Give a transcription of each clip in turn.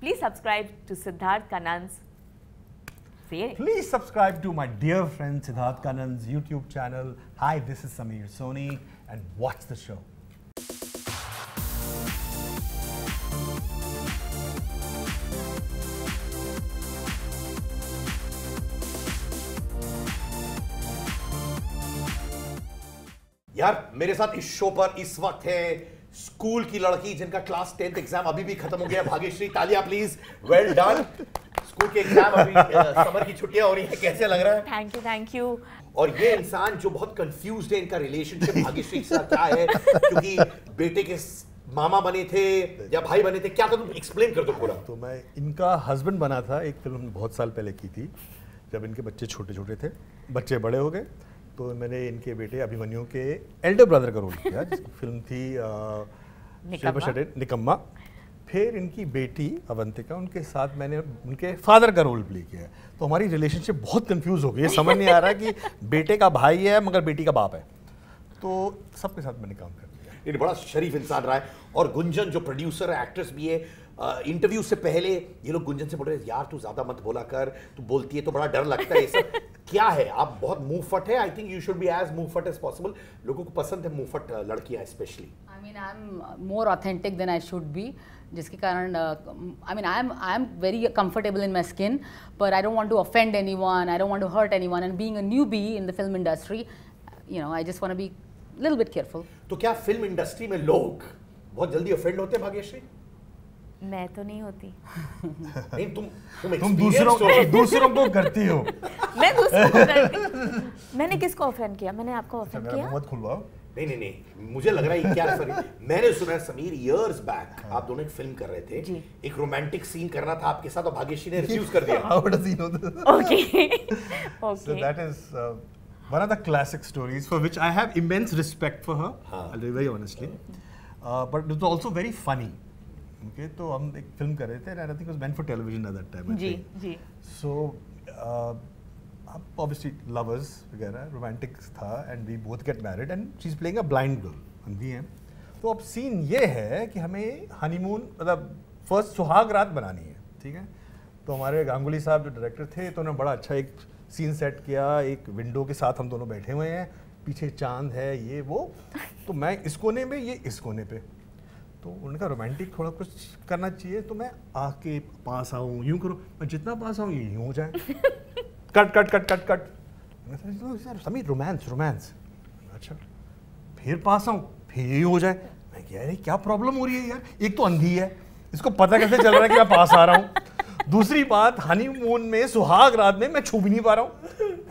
Please subscribe to Siddharth Kanan's. Please subscribe to my dear friend Siddharth Kanan's YouTube channel. Hi, this is Sameer Soni, and watch the show. यार मेरे साथ इस show पर इस वक्त है school की लड़की जिनका क्लास 10th एग्जाम अभी भी खत्म हो गया, भाग्यश्री। तालियां प्लीज। Well done. स्कूल के एग्जाम अभी समर की छुट्टियां हो रही हैं, कैसे लग रहा है? Thank you. और ये इंसान जो बहुत कंफ्यूज्ड है, इनका रिलेशनशिप भाग्यश्री के साथ क्या है, क्योंकि बेटे के मामा बने थे या भाई बने थे, क्या था, तुम एक्सप्लेन कर दो पूरा। तो मैं इनका हस्बैंड बना था, एक फिल्म बहुत साल पहले की थी जब इनके बच्चे छोटे छोटे थे। बच्चे बड़े हो गए तो मैंने इनके बेटे अभिमन्यु के एल्डर ब्रदर का रोल किया। फिल्म थी निकम्मा। फिर इनकी बेटी अवंतिका, उनके साथ मैंने उनके फादर का रोल प्ले किया। तो हमारी रिलेशनशिप बहुत कंफ्यूज हो गई है, समझ नहीं आ रहा कि बेटे का भाई है मगर बेटी का बाप है। तो सबके साथ मैंने काम कर दिया। ये बड़ा शरीफ इंसान रहा है। और गुंजन जो प्रोड्यूसर है, एक्ट्रेस भी है, इंटरव्यू से पहले ये लोग गुंजन से बोल रहे हैं यार तू ज्यादा मत बोला कर, तू बोलती है तो बड़ा डर लगता है। ये सब क्या है? आप बहुत मुंहफट है। I think you should be as मुंहफट एज पॉसिबल। लोगों को पसंद है मुंहफट लड़कियां specially. I mean I am more authentic than I should be, जिसके कारण I mean I am very comfortable in my skin, पर I don't want to offend anyone, I don't want to hurt anyone, and being a newbie in the film industry, you know, I just want to be little bit careful. तो क्या film industry में लोग बहुत जल्दी offend होते हैं भाग्यश्री? मैं तो नहीं होती। नहीं, तुम दूसरों को करती हो। मैं दूसरों को करती। मैंने किसको ऑफेंड किया? मैंने आपको ऑफेंड किया? मत खुलवाओ। नहीं, मुझे लग रहा है क्या सर। मैंने सुना है समीर इयर्स बैक आप दोनों एक फिल्म कर रहे थे, एक रोमांटिक सीन करना था आपके साथ और भाग्यश्री ने रिफ्यूज कर दिया। How does he know this? Okay. So that is one of the classic stories for which I have immense respect for her. I'll tell you very honestly. But it was also very funny. Okay, तो हम एक film कर रहे थे and I think it was meant for television at that time. Ji. So obviously lovers वगैरह, romantic था, and we both get married and she's playing a blind girl, अंधी है। तो अब सीन ये है कि हमें हनीमून मतलब फर्स्ट सुहाग रात बनानी है, ठीक है। तो हमारे गांगुली साहब जो डायरेक्टर थे तो उन्होंने बड़ा अच्छा एक सीन सेट किया, एक विंडो के साथ हम दोनों बैठे हुए हैं, पीछे चांद है, ये वो। तो मैं इस कोने में, ये इस कोने पे। तो उनका रोमांटिक थोड़ा कुछ करना चाहिए, तो मैं आके पास आऊँ, यूँ करो, मैं जितना पास आऊँ ये यूँ हो जाए। Cut cut cut cut cut. Sameer romance. अच्छा, फिर पास आऊँ फिर ये हो जाए। मैं कह रही क्या प्रॉब्लम हो रही है यार, एक तो अंधी है, इसको पता कैसे चल रहा है कि मैं पास आ रहा हूँ। दूसरी बात, हनीमून में सुहाग रात में मैं छू भी नहीं पा रहा हूँ।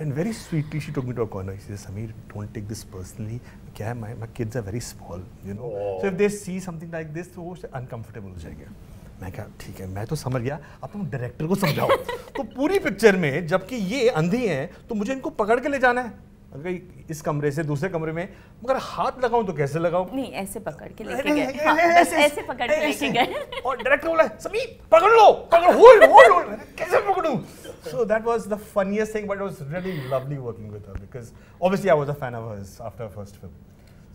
And very sweetly she took me to a corner, she said Sameer don't take this personally, क्या है my kids are very small, you know, so if they see something like this तो वो अनकंफर्टेबल हो जाएंगे। मैं कहा ठीक है, मैं तो समझ गया, अब तुम डायरेक्टर को समझाओ। तो पूरी पिक्चर में जबकि ये अंधी हैं तो मुझे इनको पकड़ के ले जाना है, अगर इस कमरे से दूसरे कमरे में, मगर हाथ लगाऊं तो कैसे लगाऊं? नहीं, ऐसे पकड़ के लेके गए। हाँ, ऐसे पकड़ के लेके गए। और डायरेक्टर बोला समीर पकड़ लो, होल्ड, कैसे पकड़ूं? So that was the funniest thing, but it was really lovely working with her because obviously I was a fan of hers after her first film.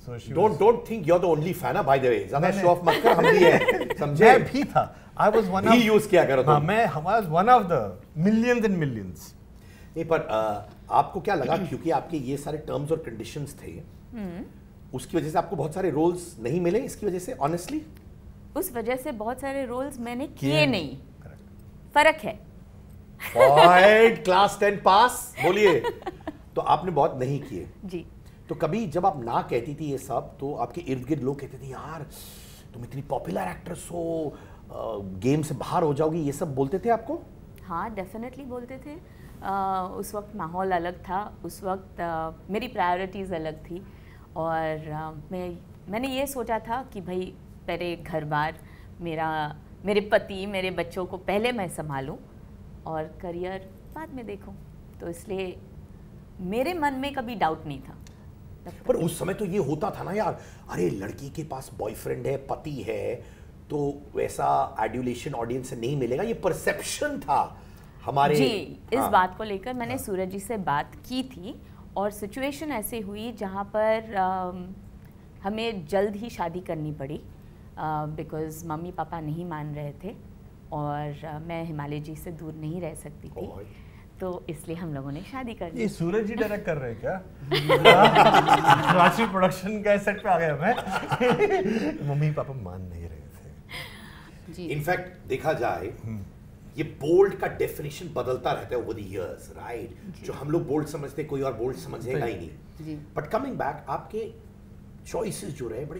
So she don't think you're the only fan, by the way. ज़्यादा show off मत कर, हम भी हैं, समझे? मैं भी था, I was one of, भी यूज किया करो तुम। मैं was one of the millions and millions. नहीं, पर आपको क्या लगा, क्योंकि आपके ये सारे टर्म्स और कंडीशंस थे, उसकी वजह से आपको बहुत सारे रोल्स नहीं मिले? इसकी वजह से ऑनेस्टली उस वजह से बहुत सारे रोल्स मैंने किए नहीं। फर्क है। क्लास 10 पास बोलिए। तो आपने बहुत नहीं किए जी। तो कभी जब आप ना कहती थी ये सब, तो आपके इर्द गिर्द लोग कहते थे यार तुम इतनी पॉपुलर एक्ट्रेस हो, गेम से बाहर हो जाओगी, ये सब बोलते थे आपको? हाँ, डेफिनेटली बोलते थे। उस वक्त माहौल अलग था, उस वक्त मेरी प्रायोरिटीज़ अलग थी, और मैंने ये सोचा था कि भाई पहले घर बार, मेरे पति, मेरे बच्चों को पहले मैं संभालूं और करियर बाद में देखूं। तो इसलिए मेरे मन में कभी डाउट नहीं था। पर उस समय तो ये होता था ना यार, अरे लड़की के पास बॉयफ्रेंड है, पति है, तो वैसा एड्यूलेशन ऑडियंस से नहीं मिलेगा, ये परसेप्शन था हमारे जी। इस बात को लेकर मैंने सूरज जी से बात की थी, और सिचुएशन ऐसे हुई जहाँ पर हमें जल्द ही शादी करनी पड़ी, बिकॉज़ मम्मी पापा नहीं मान रहे थे, और मैं हिमालय जी से दूर नहीं रह सकती थी, तो इसलिए हम लोगों ने शादी कर ली। ये सूरज जी डायरेक्ट कर रहे हैं क्या? रांची प्रोडक्शन का सेट पे आ गए हमें। मम्मी पापा मान नहीं रहे थे जी। इनफैक्ट देखा जाए ये बोल्ड का डेफिनेशन बदलता रहता है ओवर द इयर्स, राइट? जो हम लोग बोल्ड समझते हैं कोई और बोल्ड समझेगा ही नहीं। जी। बट कमिंग बैक, आपके चॉइसेस जो रहे बड़े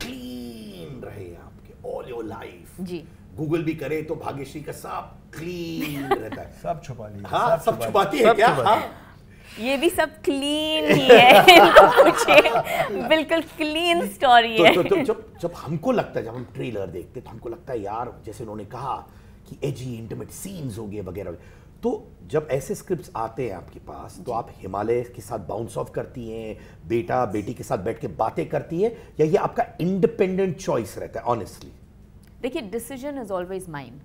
क्लीन रहे आपके ऑल योर लाइफ। जी। गूगल भी करे तो भाग्यश्री का सब क्लीन रहता है। सब छुपा लिया। हाँ, सब छुपाती है क्या? हाँ। ये भी सब क्लीन ही है, इनको पूछिए, बिल्कुल क्लीन स्टोरी है। तो जब हमको लगता है, जब हम ट्रेलर देखते तो हमको लगता है यार, जैसे उन्होंने कहा कि एजी इंटिमेट सीन्स हो गए वगैरह, तो जब ऐसे स्क्रिप्ट्स आते हैं आपके पास तो आप हिमालय के साथ बाउंस ऑफ करती हैं, बेटा बेटी के साथ बैठ के बातें करती हैं, या ये आपका इंडिपेंडेंट चॉइस रहता है? ऑनेस्टली देखिए, डिसीजन इज ऑलवेज माइन।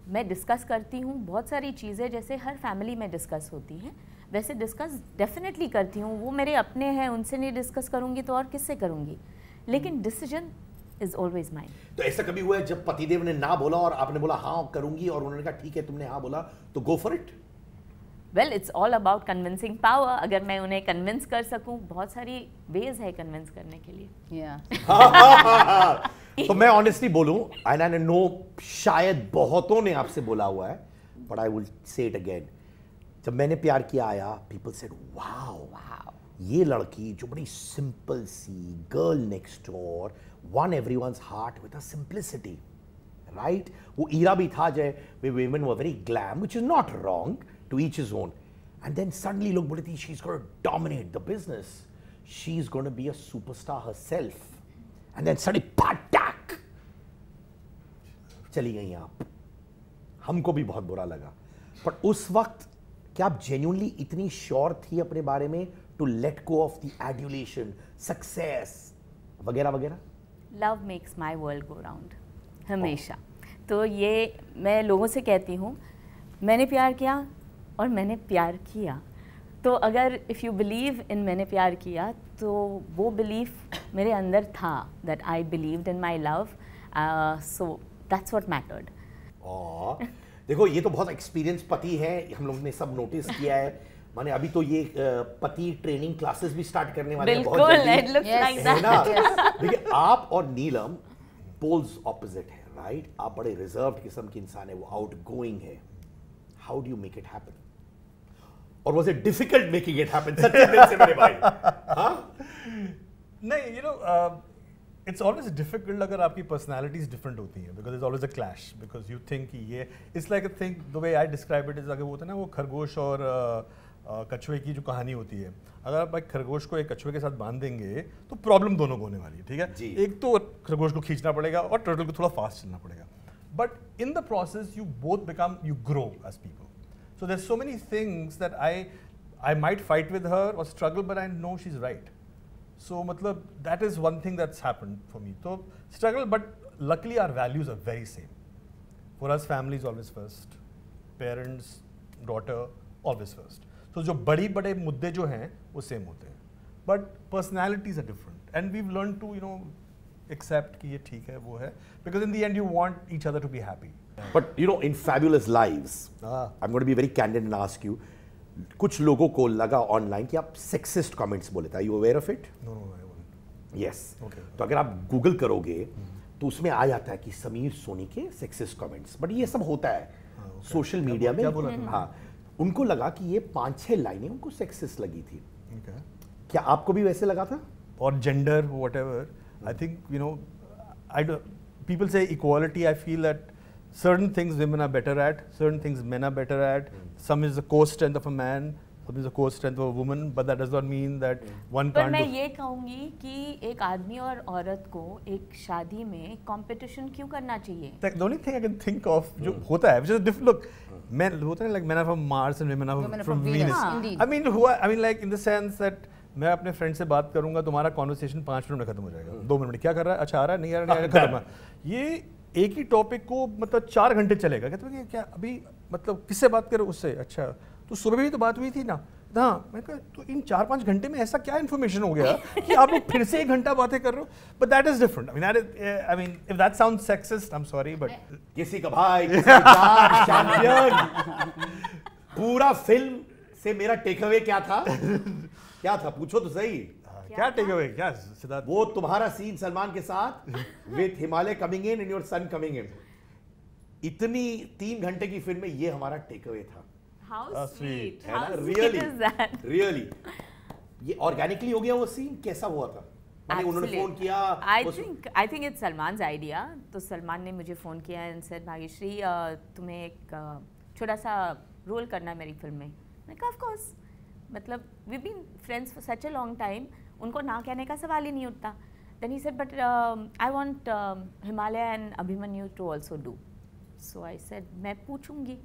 मैं डिस्कस करती हूँ बहुत सारी चीज़ें, जैसे हर फैमिली में डिस्कस होती हैं, वैसे डिस्कस डेफिनेटली करती हूँ। वो मेरे अपने हैं, उनसे नहीं डिस्कस करूँगी तो और किससे करूँगी, लेकिन डिसीजन इज ऑलवेज माइन। तो ऐसा कभी हुआ है जब पतिदेव ने ना बोला और आपने बोला हाँ करूंगी, और उन्होंने कहा ठीक है तुमने हाँ बोला तो go for it? Well, it's all about convincing power. अगर मैं उन्हें कन्विंस कर सकूं, बहुत सारी वेज है कन्विंस करने के लिए। Yeah. तो मैं ऑनेस्टली बोलूं, एंड आई नो शायद बहुतों ने आपसे बोला हुआ है, but I will say it again, जब मैंने प्यार किया आया, पीपल सेड वाओ, ये लड़की जो बड़ी सिंपल सी girl next door won everyone's heart with a simplicity, right? वो ईरा भी था जय women were very glam, which is not wrong, to each his own. And then suddenly लोग बोले थे she's going to dominate the business, she's going to be a superstar herself, and then suddenly patak चली गई आप। हमको भी बहुत बुरा लगा, पर उस वक्त क्या आप जेन्युइनली इतनी श्योर थी अपने बारे में to let go of the adulation, success वगैरह वगैरह? Love makes my world go round, हमेशा। तो ये मैं लोगों से कहती हूँ, मैंने प्यार किया और मैंने प्यार किया, तो अगर इफ़ यू बिलीव इन मैंने प्यार किया, तो वो बिलीफ मेरे अंदर था, that I believed in my love, so that's what mattered. देखो, ये तो बहुत एक्सपीरियंस पति है, हम लोग ने सब नोटिस किया है। माने अभी तो ये पति ट्रेनिंग क्लासेस भी स्टार्ट करने वाले हैं बहुत जल्दी, it looks like है that. ना? देखिए, आप और नीलम पोल्स ऑपोजिट है, राइट? आप बड़े रिजर्व्ड किस्म के इंसान है, वो आउटगोइंग है। How do you make it happen? और was it difficult making it happen? सच्चे दिल से मेरे भाई। हाँ? नहीं, you know, it's always difficult अगर आपकी personalities different होती हैं, because there's always a clash, because you think कि ये it's like a thing, the way I describe it is, अगर वो होता है ना, वो खरगोश और कछुए की जो कहानी होती है, अगर आप एक खरगोश को एक कछुए के साथ बांध देंगे तो प्रॉब्लम दोनों को होने वाली है, ठीक है? एक तो खरगोश को खींचना पड़ेगा और टर्टल को थोड़ा फास्ट चलना पड़ेगा, but in the process you both become, you grow as people. So there so many things that I might fight with her or struggle, but I know she's right. So matlab, that is one thing that's happened for me. So struggle, but luckily our values are very same. For us, family is always first. Parents, daughter, always first. So जो बड़े मुद्दे जो हैं वो same होते हैं, but personalities are different, and we've learned to accept कि ये ठीक है, वो है, because in the end you want each other to be happy. But in Fabulous Lives, I'm going to be very candid and ask you, कुछ लोगों को लगा ऑनलाइन कि आप सेक्सिस्ट कमेंट्स बोले थे. Are you aware of it? No, I won't. Yes. Okay. तो अगर आप गूगल करोगे तो उसमें आ जाता है कि समीर सोनी के सेक्सिस्ट कमेंट्स, बट ये सब होता है सोशल मीडिया में. हाँ, उनको लगा कि ये 5-6 लाइनें उनको सेक्सिस्ट लगी थी. Okay. क्या आपको भी वैसे लगा था? Or gender, whatever. I think people say equality. I feel that certain things women are better at, certain things men are better at. Some is the core strength of a man, some is the core strength of a woman, but that does not mean that one पर can't मैं do. ये कहूँगी कि एक आदमी और औरत को एक शादी में कंपटीशन क्यों करना चाहिए? Like, the only thing I can think of जो होता है, which is different. Look, men होता है like men are from Mars and women are from Venus. Indeed. I mean like in the sense that मैं अपने friend से बात करूंगा, तुम्हारा कॉन्वर्सेशन 5 मिनट में खत्म हो जाएगा, 2 मिनट में क्या कर रहा है, अच्छा आ रहा है, नहीं आ रहा है, खत्म है. ये एक ही टॉपिक को मतलब 4 घंटे चलेगा. कहते हैं क्या अभी मतलब किससे बात करो, उससे, अच्छा तो सुबह भी तो बात हुई थी ना, हाँ, मैं कहा तो इन 4-5 घंटे में ऐसा क्या इन्फॉर्मेशन हो गया कि आप लोग फिर से 1 घंटा बातें कर रहे हो? But that is different. I mean if that sounds sexist, I'm sorry, but किसी का भाई, किसी का जान, चैंपियन. पूरा फिल्म से मेरा टेक अवे क्या था? क्या था? पूछो तो सही. क्या टेक अवे? क्या सिद्धार्थ? वो तुम्हारा सीन सलमान के साथ with Himalaya coming in and your son coming in. इतनी 3 घंटे की फिल्म में ये हमारा टेक अवे था. How sweet. है ना? How sweet Really, is that? really. ये ऑर्गेनिकली हो गया वो सीन? कैसा हुआ था? माने उन्होंने Absolutely. फोन किया. I think it's Salman's idea. तो सलमान ने मुझे फ़ोन किया and said भाग्यश्री तुम्हें एक छोटा सा रोल करना है मेरी फिल्म में. मैं कहा of course. मतलब we've been friends for such a long time. उनको ना कहने का सवाल ही नहीं उठता. Then he said but I want Himalaya and Abhimanyu to also do. So I said मैं पूछूंगी.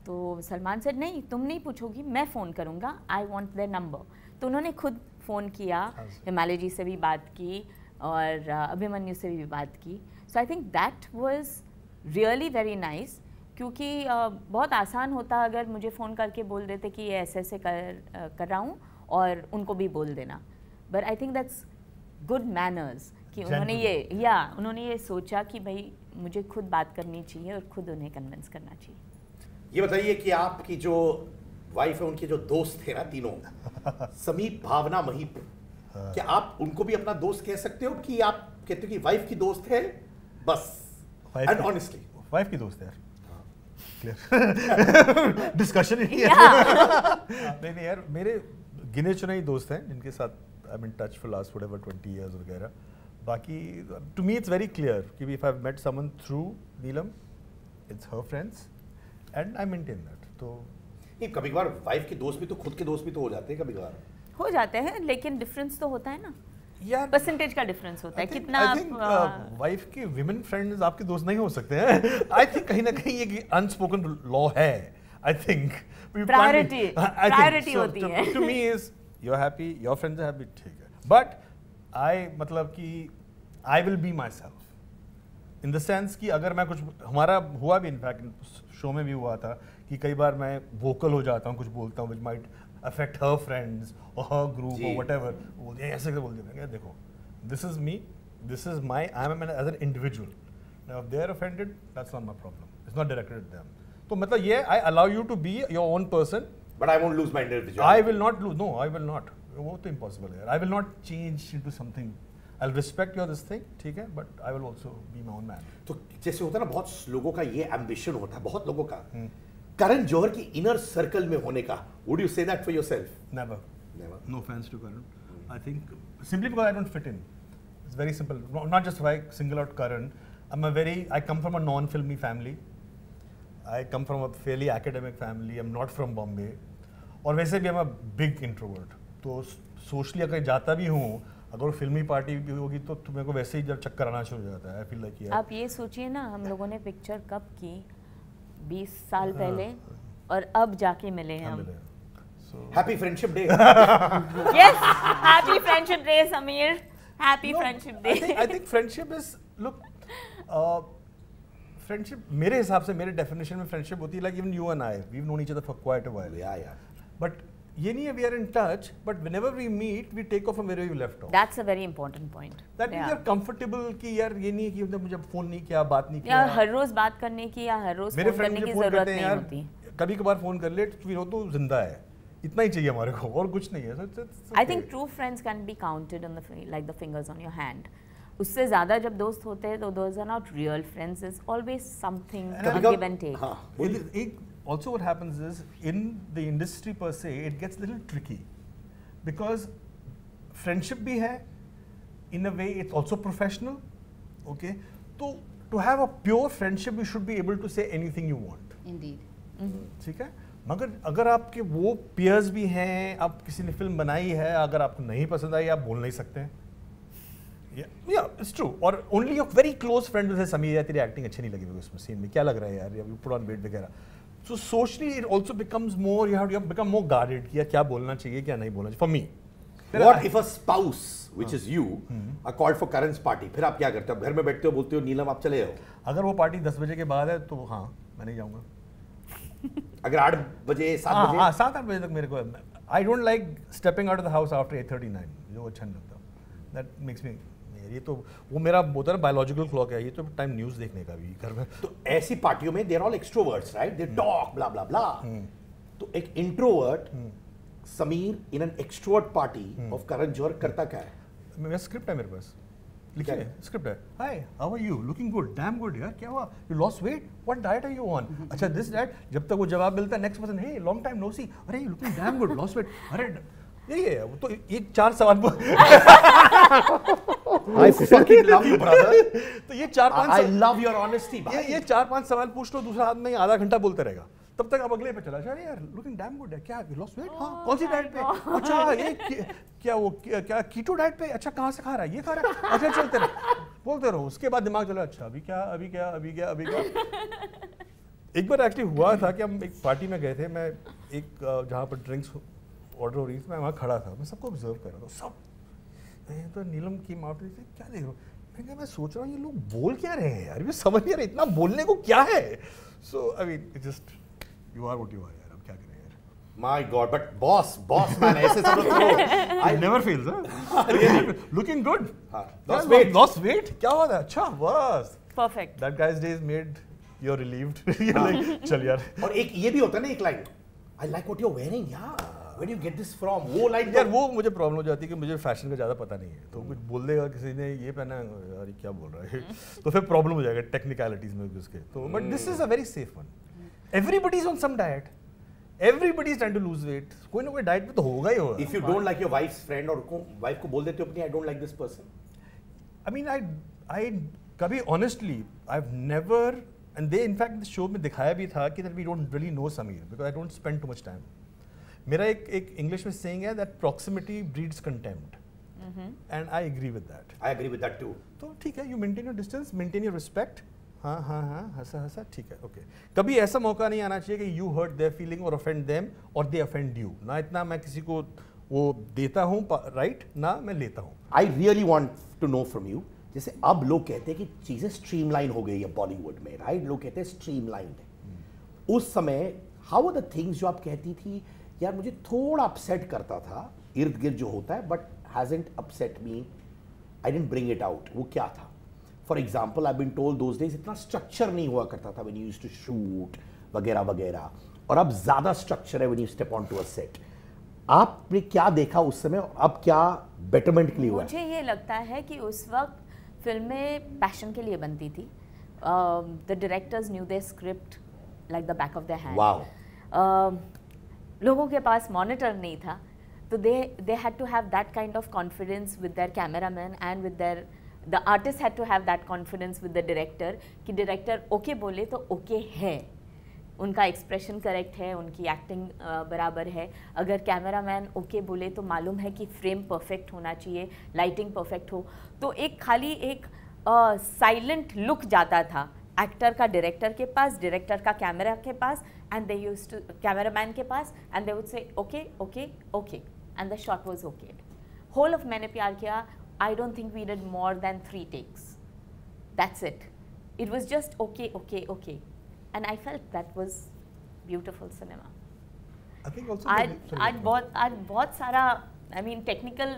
तो सलमान सेड नहीं तुम नहीं पूछोगी, मैं फ़ोन करूँगा, आई वॉन्ट देयर नंबर. तो उन्होंने खुद फ़ोन किया, हिमालय जी से भी बात की और अभिमन्यु से भी बात की. So I think that was really very nice, क्योंकि बहुत आसान होता अगर मुझे फ़ोन करके बोल देते कि ये ऐसे ऐसे कर रहा हूँ और उनको भी बोल देना. But I think that's good manners कि उन्होंने ये सोचा कि भाई मुझे खुद बात करनी चाहिए और खुद उन्हें कन्विंस करना चाहिए. ये बताइए कि आपकी जो वाइफ है उनके जो दोस्त थे ना तीनों, समीप, भावना, महीप, क्या आप उनको भी अपना दोस्त कह सकते हो कि आप कहते हो कि वाइफ की दोस्त है बस? एंड ऑनेस्टली वाइफ की दोस्त है यार. डिस्कशन ही है. नहीं यार, मेरे गिने चुने ही दोस्त हैं जिनके साथ I am in touch for last whatever 20 years वगैरह. बाकी to me it's very clear कि if I have met someone through Neelam, it's her friends and I maintain that. तो नहीं, कभी कभार वाइफ के दोस्त भी तो खुद के दोस्त भी तो हो जाते हैं, कभी कभार हो जाते हैं, लेकिन डिफरेंस तो होता है ना यार, परसेंटेज का डिफरेंस होता है. कितना वाइफ के विमेन फ्रेंड्स आपके दोस्त नहीं हो सकते हैं. आई थिंक कहीं ना कहीं ये अनस्पोकन लॉ है. आई थिंक प्रायोरिटी होती है. To me is you are happy, your friends are happy, ठीक है. बट आई मतलब कि I will be myself in the sense कि अगर मैं कुछ, हमारा हुआ भी इनफैक्ट शो में भी हुआ था कि कई बार मैं वोकल हो जाता हूँ, कुछ बोलता हूँ which might affect her friends और हर ग्रुप और व्हाटएवर. बोलते हैं ऐसे बोल देते हैं, देखो this is me, this is my, I am as an individual. Now if they are offended, that's not my problem, it's not directed at them. तो मतलब ये I allow you to be your own person, but I won't lose my individuality. I will not lose, no I will not, वो तो impossible है. I will not change into something. I'll respect your this thing, ठीक है, but I will also be my own man. तो जैसे होता है ना, बहुत लोगों का ये एम्बिशन होता है, बहुत लोगों का करण जौहर की इनर सर्कल में होने का. Would you say that for yourself? Never. Never. No offense to Karan. I think simply because I don't fit in. It's very simple. Not just why I single out Karan. I come from a non-filmy family. I come from a fairly academic family. I'm not from Bombay. और वैसे भी I'm a big introvert. तो socially अगर जाता भी हूँ, अगर फिल्मी पार्टी भी होगी तो मेरे को वैसे ही जब चक्कर आना शुरू हो जाता है. आई फील लाइक आप ये सोचिए ना, हम लोगों ने पिक्चर कब की, 20 साल पहले, और अब जाके मिले हैं हम. Happy friendship day. Yes, happy friendship day Sameer, happy friendship day. I think friendship is, look, friendship मेरे हिसाब से, मेरे डेफिनेशन में फ्रेंडशिप होती है like even you and I, we have known each other for quite a while. But ये नहीं है we are in touch, but whenever we meet we take off from where we left off. That's a very important point. That means you are comfortable कि यार ये नहीं कि मुझे phone नहीं किया, बात नहीं या किया, हर रोज बात करने की या हर रोज मेरे फोन फ्रेंड करने मुझे की फोन जरूरत करते हैं नहीं यार, होती. कभी कभार फोन कर ले तो जिंदा है, इतना ही चाहिए हमारे को, और कुछ नहीं है. I think true friends can be counted on the like the fingers on your hand. उससे ज्यादा जब दोस्त होते हैं तो those are not real friends, is always something give and take. Also what happens is in the industry per se it gets a little tricky because friendship bhi hai, in a way it's also professional, okay, so to have a pure friendship you should be able to say anything you want. Indeed. ठीक है, मगर अगर आपके वो peers भी हैं, आप किसी ने फिल्म बनाई है, अगर आपको नहीं पसंद आई आप बोल नहीं सकते हैं. Yeah, it's true. Or only your very close friend will say Sameer यार तेरी एक्टिंग अच्छी नहीं लगी मुझे उसमें सीन में, क्या लग रहा है यार, you put on weight वगैरह. So socially it also becomes more, you have to become more guarded कि यार क्या बोलना चाहिए क्या नहीं बोलना चाहिए. For me, what if a spouse which is you are called for Karan's party? फिर आप क्या करते हो? घर में बैठते हो, बोलते हो नीलम आप चले आओ. अगर वो पार्टी 10 बजे के बाद है तो हाँ मैं नहीं जाऊँगा. अगर 8 बजे 7 बजे हाँ 7-8 बजे तक मेरे को I don't like stepping out of the house after 8:39 जो अच्छा नहीं लगता दैट मेक्स मी ये तो वो मेरा होता है बायोलॉजिकल क्लॉक है ये तो टाइम न्यूज़ देखने का भी घर में तो ऐसी पार्टियों में there all extroverts right they talk blah blah blah तो एक introvert Sameer in an extrovert party of Karan Johar करता क्या है मेरा स्क्रिप्ट है मेरे पास लिखिए स्क्रिप्ट है hi how are you looking good damn good यार क्या हुआ you lost weight what diet are you on अच्छा दिस डाइट जब तक वो जवाब मिलता है next person hey long time no see अरे you looking damn good lost weight अरे यही है वो तो एक 4 सवाल I fucking love you brother तो ये 4-5 I love your honesty भाई ये 4-5 सवाल पूछ लो दूसरा आदमी आधा घंटा बोलते रहेगा तब तक अब अगले पे चला अरे यार लुकिंग डैम गुड है क्या लॉस्ट वेट हाँ कौन सी डाइट पे अच्छा ये क्या वो क्या कीटो डाइट पे अच्छा कहाँ से खा रहा है ये खा रहा है अच्छा चलते रहो बोलते रहो उसके बाद दिमाग चला अच्छा अभी क्या अभी क्या अभी क्या अभी क्या एक बार एक्चुअली हुआ था कि हम एक पार्टी में गए थे मैं एक जहाँ पर ड्रिंक्स ऑर्डर हो रही थी मैं वहाँ खड़ा था मैं सबको ऑब्जर्व कर रहा था सब मैं तो नीलम की माउट रही थी क्या देख रहा हूँ मैं सोच रहा हूँ ये लोग बोल क्या रहे हैं यार ये समझ नहीं आ रहा इतना बोलने को क्या है so I mean it just you are what you are यार अब क्या करें यार my god but boss man ऐसे सब लोग I never fails huh looking good lost weight क्या हुआ था अच्छा बस Perfect. that guy's days made you're relieved you're like चल यार और एक ये भी होता है ना एक line I like what you're wearing यार where do you get this from वो लाइन यार वो मुझे प्रॉब्लम हो जाती है कि मुझे फैशन का ज़्यादा पता नहीं है तो कुछ बोल देगा किसी ने ये पहना है यार क्या बोल रहा है तो फिर प्रॉब्लम हो जाएगा टेक्निकलिटीज में उसके तो but this is a very safe one everybody is on some diet everybody is trying to lose weight कोई ना कोई डाइट पे तो होगा ही होगा if you don't like your wife's friend और वाइफ को बोल देते हो अपनी I don't like this person I mean I कभी honestly I've never and they in fact the show में दिखाया भी था कि that we don't really know Sameer because I don't spend too much time मेरा एक इंग्लिश में saying है that proximity breeds contempt and I agree with that I agree with that too तो ठीक है you maintain your distance maintain your respect हाँ हाँ हाँ हंसा ठीक है ओके कभी ऐसा मौका नहीं आना चाहिए कि you hurt their feeling or offend them or they offend you ना इतना मैं किसी को वो देता हूँ राइट ना मैं लेता हूँ I really want to know from you जैसे अब लोग कहते हैं कि चीजें स्ट्रीमलाइन हो गई है बॉलीवुड में राइट लोग कहते हैं स्ट्रीमलाइन है उस समय हाउ आर द थिंग्स जो आप कहती थी यार मुझे थोड़ा अपसेट करता था इर्द गिर्द जो होता है but hasn't upset me I didn't bring it out वो क्या था for example I been told those days इतना स्ट्रक्चर नहीं हुआ करता था when you used to shoot वगैरह वगैरह और अब ज्यादा स्ट्रक्चर है when you step on to a set आपने क्या देखा उस समय और अब क्या बेटरमेंट के लिए हुआ मुझे ये लगता है कि उस वक्त फिल्में पैशन के लिए बनती थी the directors knew their script like the back of the hand wow लोगों के पास मॉनिटर नहीं था तो they had to have that kind of confidence with their cameraman and with the artist had to have that confidence with the director कि director okay बोले तो okay है उनका एक्सप्रेशन करेक्ट है उनकी एक्टिंग बराबर है अगर कैमरामैन ओके बोले तो मालूम है कि फ्रेम परफेक्ट होना चाहिए लाइटिंग परफेक्ट हो तो एक खाली एक साइलेंट लुक जाता था एक्टर का डायरेक्टर के पास डायरेक्टर का कैमरा के पास and they used to cameraman के पास and they would say okay and the shot was okay whole of मैंने प्यार किया I don't think we did more than 3 takes that's it was just okay and I felt that was beautiful cinema I think also आज बहुत सारा I mean technical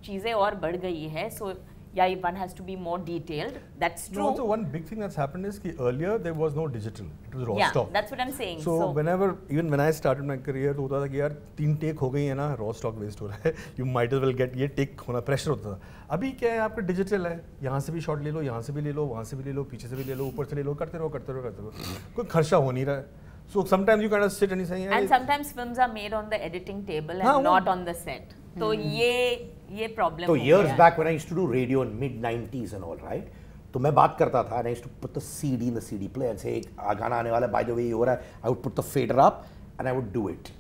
चीज़ें और बढ़ गई है so yeah one has to be more detailed that's true also one big thing that's happened is that earlier there was no digital it was raw yeah stock that's what I'm saying so whenever even when I started my career तो होता था कि यार 3 take हो गई है ना raw stock waste हो रहा है you might as well get ये टेक होना प्रेशर होता था अभी क्या है आपका डिजिटल है यहाँ से भी शॉट ले लो यहाँ से भी ले लो वहाँ से भी ले लो पीछे से भी ले लो ऊपर से ले लो करते रहो कोई खर्चा हो नहीं रहा है so sometimes you kind of sit and you say and sometimes films are made on the editing table and not on the set तो ये प्रॉब्लम तो years back when I used to do radio in mid 90s and all right तो मैं बात करता था and I used to put the CD in the CD player and say गाना आने वाला by the way ये हो रहा है I would put the fader up and I would do it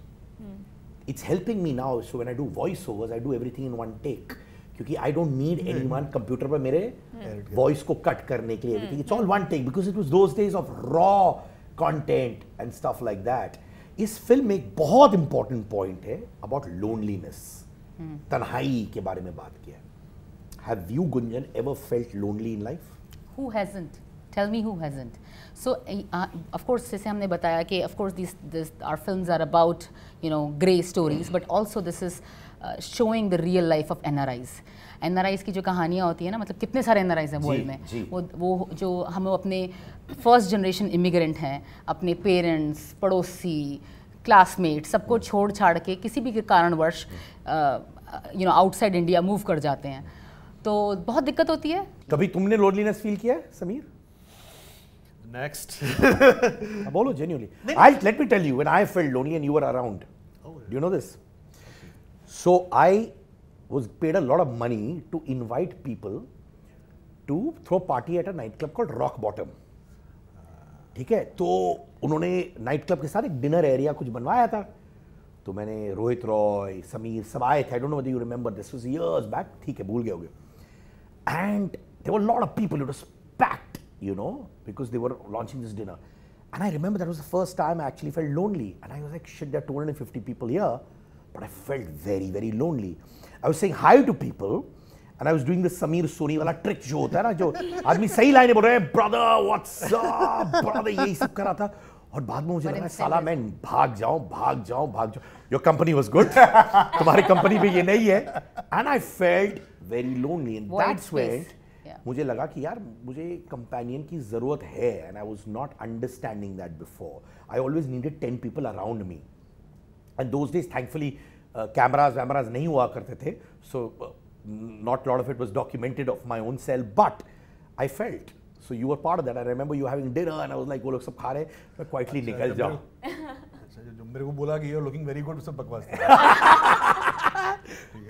it's helping me now so when I do voiceovers I do everything in one take क्योंकि I don't need anyone computer पर मेरे voice को cut करने के लिए everything it's all one take because it was those days of raw content and stuff like that इस film में एक बहुत इंपॉर्टेंट पॉइंट है about loneliness तन्हाई के बारे में बात किया Have you, Gunjan, ever felt lonely in life? Who hasn't? Tell me who hasn't. So, of course, जैसे हमने बताया कि of course our films are about, you know, grey stories, but also this is showing the real life of NRIs. NRIs की जो कहानियाँ होती है ना, मतलब कितने सारे NRIs हैं वर्ल्ड में, वो जो हम अपने फर्स्ट जनरेशन इमिग्रेंट हैं, अपने पेरेंट्स, पड़ोसी, क्लासमेट सबको छोड़ छाड़ के किसी भी कारणवश you know outside India move कर जाते हैं, तो बहुत दिक्कत होती है. कभी तुमने लोनलीनेस फील किया है समीर? Next. बोलो genuinely. Let me tell you, when I felt lonely and you were around. Do you know this? So I was paid a lot of money to invite people to throw a party at a nightclub called Rock Bottom. ठीक है, तो उन्होंने night club के साथ एक dinner area कुछ बनवाया था, तो मैंने रोहित रॉय, समीर सब आए थे. I don't know whether you remember, this was years back. ठीक है, भूल गए होगे. And there were lot of people, it was packed, you know, because they were launching this dinner. And I remember that was the first time I actually felt lonely. And I was like, shit, there are 250 people here. But I felt very, very lonely. I was saying hi to people. And I was doing the Sameer Soni wala trick जो होता है ना, जो आदमी सही लाइनें बोल रहे हैं, brother, what's up, brother, यही सब कर रहा था. और बाद में मुझे लगा साला मैं भाग जाऊं. Your company was good. तुम्हारी कंपनी में ये नहीं है. And I felt very lonely. And that's when मुझे लगा कि यार मुझे कंपेनियन की ज़रूरत है. And I was not understanding that before. I always needed 10 people around me. And those days thankfully cameras वैमराज नहीं हुआ करते थे, so not lot of it was documented of my own self, but I felt. So you were part of that. I remember you having dinner and I was like वो लोग सब खा रहे, मैं क्वाइटली निकल जाऊं. जो मेरे को बोला कि you are looking very good, सब बकवास था.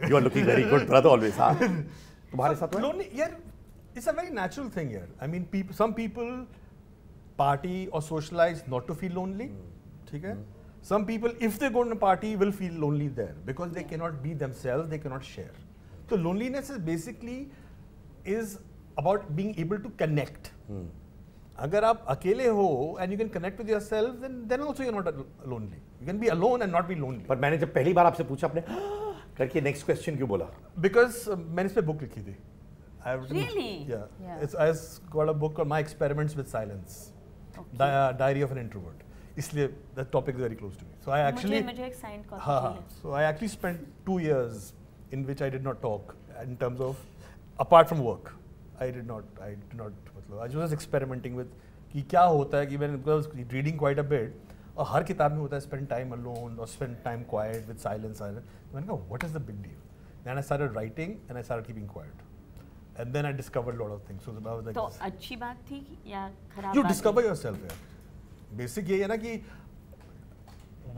You are looking very good brother always. हां, तुम्हारे साथ लोनली यार, it's a very natural thing here. I mean, some people party or socialize not to feel lonely. ठीक है? Some people, if they go to a party, will feel lonely there because they cannot be themselves, they cannot share. So loneliness is basically about being able to connect. अगर आप अकेले हो and you can connect with yourself, then also you're not lonely. You can be alone and not be lonely. पर मैंने जब पहली बार आपसे पूछा आपने करके नेक्स्ट क्वेश्चन क्यों बोला? Because मैंने इस पे बुक लिखी थी. Really? Yeah. I've got a book called My Experiments with Silence. Okay. Diary of an Introvert. इसलिए that topic is very close to me. So I actually मुझे एक signed copy चाहिए. So I actually spent 2 years in which I did not talk in terms of apart from work. I did not. मतलब I was just experimenting with कि क्या होता है कि मैंने because reading quite a bit और हर किताब में होता है spend time alone or spend time quiet with silence. मैंने कहा what is the big deal? Then I started writing and I started keeping quiet. And then I discovered a lot of things. So I was like, तो अच्छी बात थी या खराब? You discover yourself, यार. Basic ये है ना कि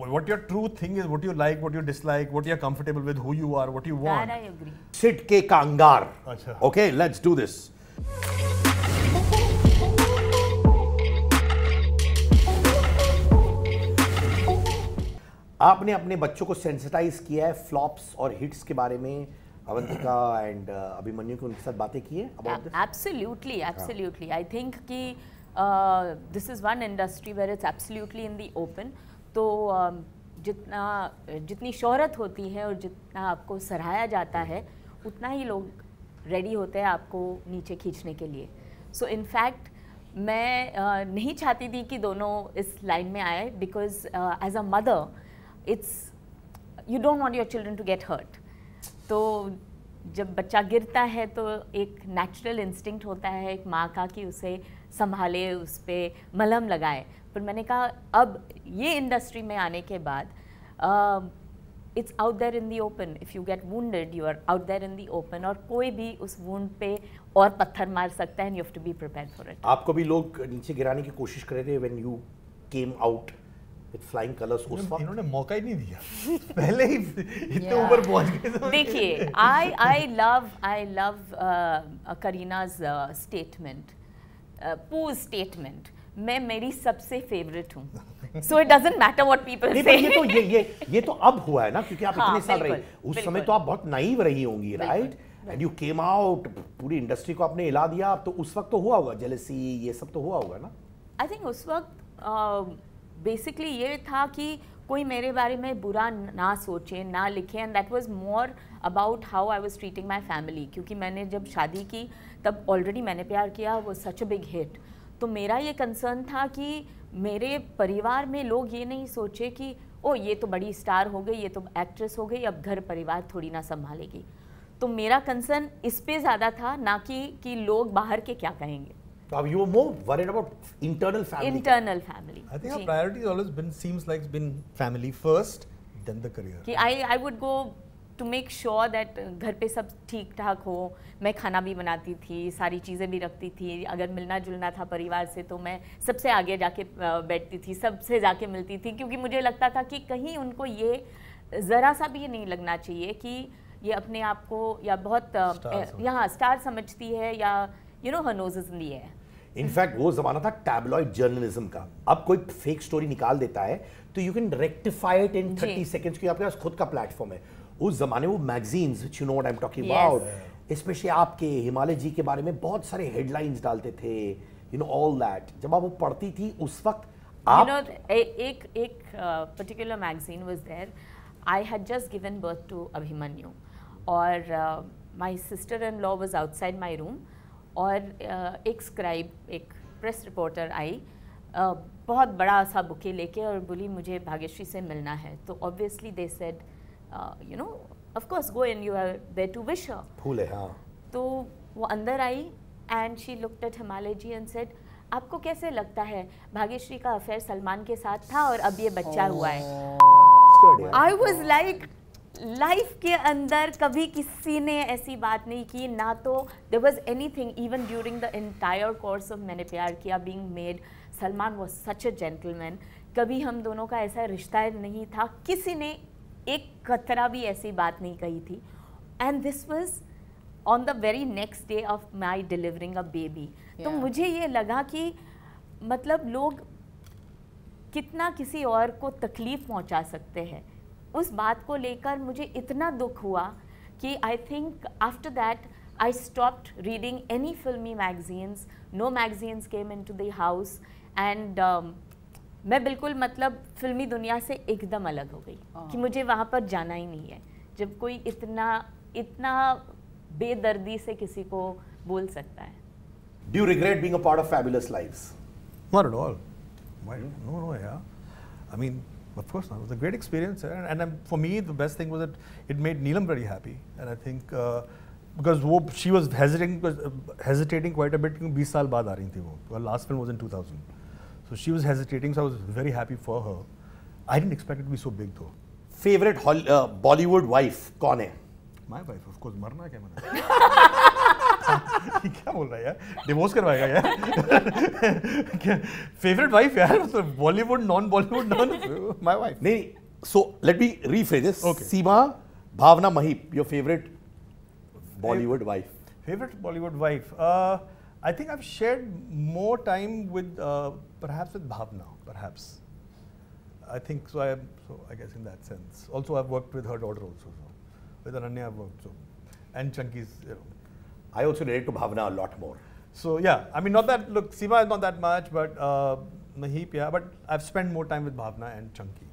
what your true thing is, what you like, what you dislike, what you're comfortable with, who you are, what you want. That I agree. Sit के कांगार. अच्छा. Okay, let's do this. आपने अपने बच्चों को सेंसिटाइज किया है फ्लॉप्स और hits के बारे में. अवंतिका एंड अभिमन्यु को उनके साथ बातें की है about this? Absolutely. I think कि this is one industry where it's absolutely in the open. तो जितनी शोहरत होती है और जितना आपको सराहाया जाता है, उतना ही लोग रेडी होते हैं आपको नीचे खींचने के लिए. सो इनफैक्ट मैं नहीं चाहती थी कि दोनों इस लाइन में आए, because as a mother you don't want your children to get hurt. तो जब बच्चा गिरता है तो एक नेचुरल इंस्टिंक्ट होता है एक माँ का कि उसे संभाले, उस पर मलहम लगाए. पर मैंने कहा अब ये इंडस्ट्री में आने के बाद it's out there in the open. If you get wounded you are out there in the open, और कोई भी उस वुंड पे और पत्थर मार सकता है. And you have to be prepared for it. आपको भी लोग नीचे गिराने की कोशिश कर रहे थे when you came out with flying colors. इन्होंने मौका ही नहीं दिया. पहले ही इतने ऊपर पहुंच गए. देखिए, I love करीना's statement, Poo's statement. मैं मेरी सबसे फेवरेट हूँ. So it doesn't matter what people say. ये तो अब हुआ है ना, क्योंकि आप इतने साल रही. उस समय तो आप बहुत नाइव रही होंगी, right? And you came out, पूरी इंडस्ट्री को आपने हिला दिया. तो उस वक्त तो हुआ होगा जेलसी, ये सब तो हुआ होगा ना? आई थिंक उस वक्त बेसिकली ये था कि कोई मेरे बारे में बुरा ना सोचे, ना लिखे. And that was more about how I was treating my family. क्योंकि मैंने जब शादी की तब ऑलरेडी मैंने प्यार किया, वो सच अ बिग हिट. तो मेरा ये कंसर्न था कि मेरे परिवार में लोग ये नहीं सोचे कि ओ ये तो बड़ी स्टार हो गई, ये तो एक्ट्रेस हो गई, अब घर परिवार थोड़ी ना संभालेगी। तो मेरा कंसर्न इस पे ज़्यादा था, ना कि लोग बाहर के क्या कहेंगे। So you were more worried about internal family. Internal family. I think our ji. priority has always been, seems like it's been family first, then the career. कि I would go to make sure that घर पे सब ठीक ठाक हो। मैं खाना भी बनाती थी, सारी चीज़ें भी रखती थी, अगर मिलना जुलना था परिवार से तो मैं सबसे आगे जाके बैठती थी, सबसे जाके मिलती थी, क्योंकि मुझे लगता था कि कहीं उनको ये ज़रा सा भी ये नहीं लगना चाहिए कि ये अपने आप को या बहुत यहाँ स्टार समझती है या you know her nose is in the air. In fact वो जमाना था टैबलॉइड जर्नलिज्म का। अब कोई फेक स्टोरी निकाल देता है तो you can rectify it in 30 seconds, क्योंकि आपके पास खुद का प्लेटफॉर्म है। उस जमाने वो magazines, which you know what I am talking about, specially आपके हिमालय जी के बारे में बहुत सारे हेडलाइंस डालते थे, यू नो ऑल दैट। जब आप वो पढ़ती थी उस वक्त आप एक particular magazine was there, I had just given birth to Abhimanyu और my sister in law was outside my room और एक स्क्राइब, एक प्रेस रिपोर्टर आई बहुत बड़ा सा बुके लेके और बोली मुझे भाग्यश्री से मिलना है। तो obviously they said you know of course go and you are there to wish her. फूल है, हाँ। तो वो अंदर आई and she looked at Himalay ji and said आपको कैसे लगता है भाग्यश्री का अफेयर सलमान के साथ था और अब ये बच्चा हुआ है। आई वॉज लाइक लाइफ के अंदर कभी किसी ने ऐसी बात नहीं की, ना तो there was anything even during the entire course of Maine Pyar Kiya being made. Salman was such a gentleman, कभी हम दोनों का ऐसा रिश्ता नहीं था, किसी ने एक कतरा भी ऐसी बात नहीं कही थी। And this was on the very next day of my delivering a baby. तो मुझे ये लगा कि मतलब लोग कितना किसी और को तकलीफ पहुंचा सकते हैं, उस बात को लेकर मुझे इतना दुख हुआ कि I think after that I stopped reading any फिल्मी magazines, no magazines came into the house and मैं बिल्कुल मतलब फिल्मी दुनिया से एकदम अलग हो गई कि मुझे वहाँ पर जाना ही नहीं है। जब कोई इतना बेदर्दी से किसी को बोल सकता है। Do you regret being a part of Fabulous Lives? Not at all. Why? No, yeah. I mean, of course not. It was a great experience, and for me, the best thing was that it made Neelam very happy, and I think because she was hesitating quite a bit. क्योंकि 20 साल बाद आ रही थी वो. Her last film was in 2000, so she was hesitating. So I was very happy for her. I didn't expect it to be so big though. Favorite Bollywood wife कौन है? My wife, of course. मरना क्या मरना? क्या बोल रहा है यार? डिवोर्स करवाएगा यार? क्या फेवरेट वाइफ यार? मतलब Bollywood, non Bollywood, non my wife. नहीं, so let me rephrase this. Okay. Seema Bhavna Mahip, your favorite Bollywood wife? Favorite Bollywood wife? I think I've shared more time with perhaps with Bhavna, perhaps. I think so. I guess in that sense. Also, I've worked with her daughter also. So. With Ananya I've worked, so, and Chunky's, you know. I also relate to Bhavna a lot more. So yeah, I mean, not that, look, Seema is not that much, but Mahip, yeah, but I've spent more time with Bhavna and Chunky.